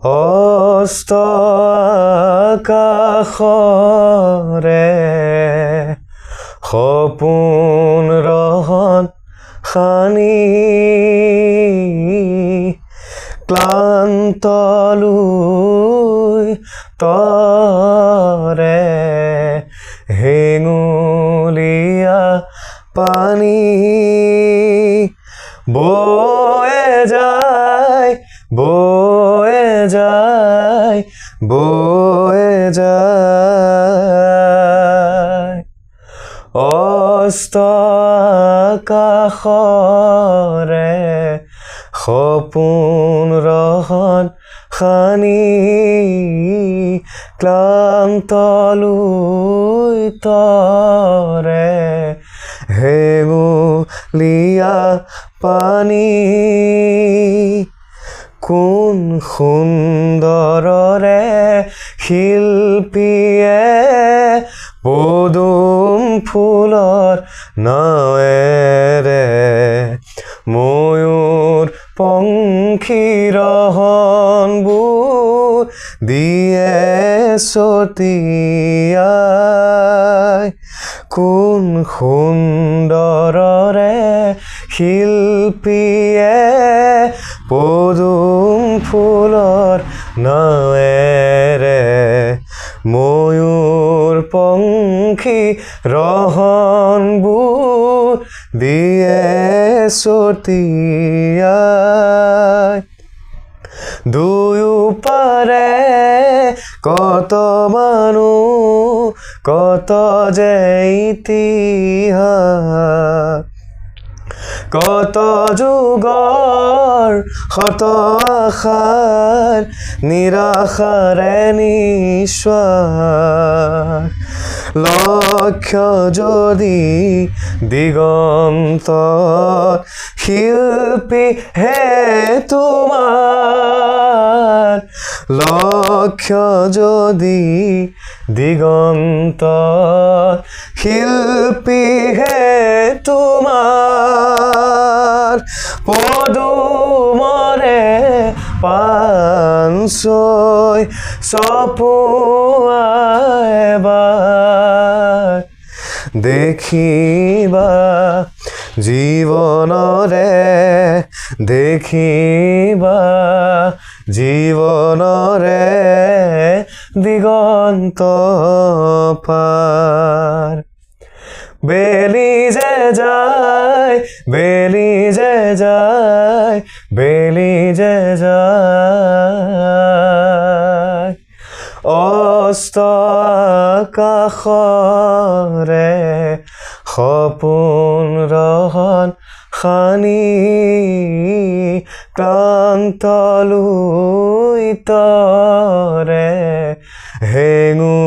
অস্ত আকাশৰে সপোন ৰহন খানি ক্লান্ত লুই তৰে হেঙুলীয়া পানী বয়ে যায় বয়ে যায় বয়ে যায় অস্ত আকাশৰে সপোন ৰহন খানি ক্লান্ত লুই তৰে হেঙুলীয়া পানী কোন সুন্দৰৰে শিল্পীয়ে পদুম ফুলৰ নাৱেৰে ময়ূৰ পংখীৰ ৰহনবোৰ দিয়ে ছটিয়াই কোন সুন্দৰৰে শিল্পীয়ে পদুম ফুলৰ নাৱেৰে ময়ূৰ পংখী ৰহনবোৰ দিয়ে ছটিয়াই দুয়োপাৰে কত মানুহ কত যে ইতিহাস কত যুগৰ শত আশাৰ নিৰাশাৰে নিশ্বাস লক্ষ্য যদি দিগন্ত শিল্পী হে তোমাৰ লক্ষ্য যদি দিগন্ত শিল্পী হে তোমাৰ পদুমৰে পানছৈ চপোৱা এবাৰ দেখিবা জীৱনৰে দেখিবা জীৱনৰে দিগন্ত পাৰ বেলি যে যায় বেলি যে যায় বেলি যে যায় অস্ত আকাশৰে সপোন ৰহন খানি ক্লান্ত লুই তৰে হেঙু